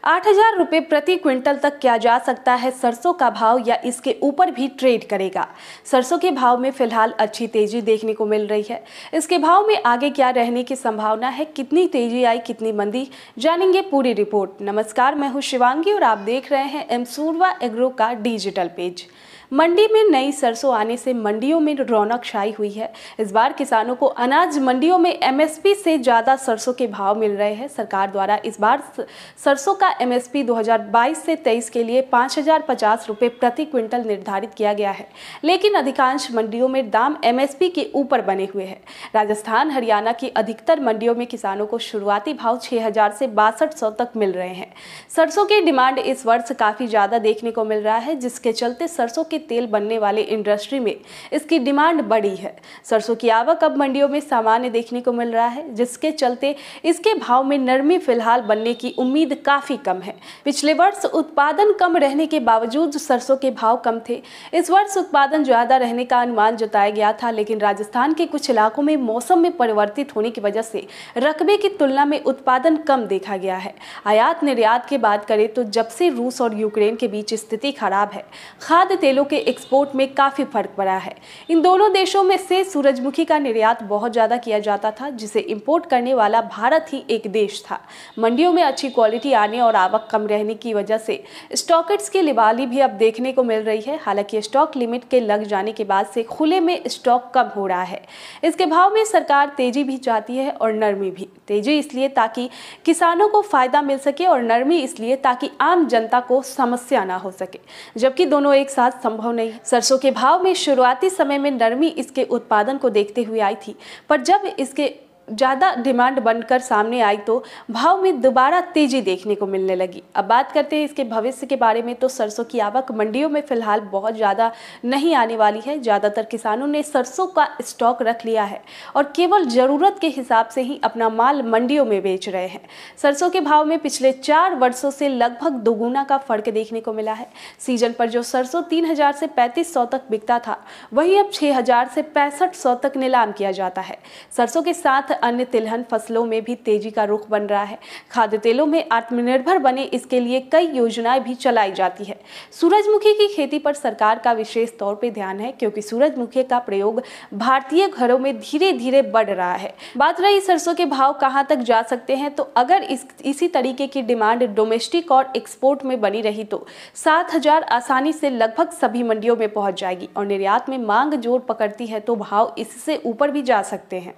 8,000 रुपये प्रति क्विंटल तक किया जा सकता है सरसों का भाव, या इसके ऊपर भी ट्रेड करेगा। सरसों के भाव में फिलहाल अच्छी तेजी देखने को मिल रही है। इसके भाव में आगे क्या रहने की संभावना है, कितनी तेजी आई, कितनी मंदी, जानेंगे पूरी रिपोर्ट। नमस्कार, मैं हूं शिवांगी और आप देख रहे हैं एमसूरवा एग्रो का डिजिटल पेज। मंडी में नई सरसों आने से मंडियों में रौनक छाई हुई है। इस बार किसानों को अनाज मंडियों में एमएसपी से ज़्यादा सरसों के भाव मिल रहे हैं। सरकार द्वारा इस बार सरसों का एमएसपी 2022 से 23 के लिए 5,050 रुपये प्रति क्विंटल निर्धारित किया गया है, लेकिन अधिकांश मंडियों में दाम एमएसपी के ऊपर बने हुए हैं। राजस्थान, हरियाणा की अधिकतर मंडियों में किसानों को शुरुआती भाव 6,000 से 6200 तक मिल रहे हैं। सरसों की डिमांड इस वर्ष काफ़ी ज़्यादा देखने को मिल रहा है, जिसके चलते सरसों के तेल बनने वाले इंडस्ट्री में इसकी डिमांड बढ़ी है। सरसों की आवक अब मंडियों में सामान्य देखने को मिल रहा है, जिसके चलते इसके भाव में नरमी फिलहाल बनने की उम्मीद काफी कम है। पिछले वर्ष उत्पादन कम रहने के बावजूद सरसों के भाव कम थे। इस वर्ष उत्पादन ज्यादा रहने का अनुमान जताया गया था, लेकिन राजस्थान के कुछ इलाकों में मौसम में परिवर्तित होने की वजह से रकबे की तुलना में उत्पादन कम देखा गया है। आयात निर्यात की बात करें तो जब से रूस और यूक्रेन के बीच स्थिति खराब है, खाद्य तेलों के एक्सपोर्ट में काफी फर्क पड़ा है। इन दोनों देशों में से सूरजमुखी का निर्यात बहुत ज्यादा किया जाता था, जिसे इंपोर्ट करने वाला भारत ही एक देश था। मंडियों में अच्छी क्वालिटी आने और आवक कम रहने की वजह से स्टॉकिट्स की लिवाली भी अब देखने को मिल रही है। हालांकि स्टॉक लिमिट के लग जाने के बाद से खुले में स्टॉक कम हो रहा है। इसके भाव में सरकार तेजी भी चाहती है और नरमी भी। तेजी इसलिए ताकि किसानों को फायदा मिल सके और नरमी इसलिए ताकि आम जनता को समस्या ना हो सके, जबकि दोनों एक साथ संभव नहीं। सरसों के भाव में शुरुआती समय में नरमी इसके उत्पादन को देखते हुए आई थी, पर जब इसके ज़्यादा डिमांड बनकर सामने आई तो भाव में दोबारा तेजी देखने को मिलने लगी। अब बात करते हैं इसके भविष्य के बारे में। तो सरसों की आवक मंडियों में फिलहाल बहुत ज़्यादा नहीं आने वाली है। ज़्यादातर किसानों ने सरसों का स्टॉक रख लिया है और केवल ज़रूरत के हिसाब से ही अपना माल मंडियों में बेच रहे हैं। सरसों के भाव में पिछले 4 वर्षों से लगभग दोगुना का फर्क देखने को मिला है। सीजन पर जो सरसों 3,000 से 3,500 तक बिकता था, वहीं अब 6,000 से 6,500 तक नीलाम किया जाता है। सरसों के साथ अन्य तिलहन फसलों में भी तेजी का रुख बन रहा है। खाद्य तेलों में आत्मनिर्भर बने, इसके लिए कई योजनाएं भी चलाई जाती है। सूरजमुखी की खेती पर सरकार का विशेष तौर पे ध्यान है, क्योंकि सूरजमुखी का प्रयोग भारतीय घरों में धीरे धीरे बढ़ रहा है। बात रही सरसों के भाव कहां तक जा सकते हैं, तो अगर इसी तरीके की डिमांड डोमेस्टिक और एक्सपोर्ट में बनी रही तो 7,000 आसानी से लगभग सभी मंडियों में पहुंच जाएगी, और निर्यात में मांग जोर पकड़ती है तो भाव इससे ऊपर भी जा सकते हैं।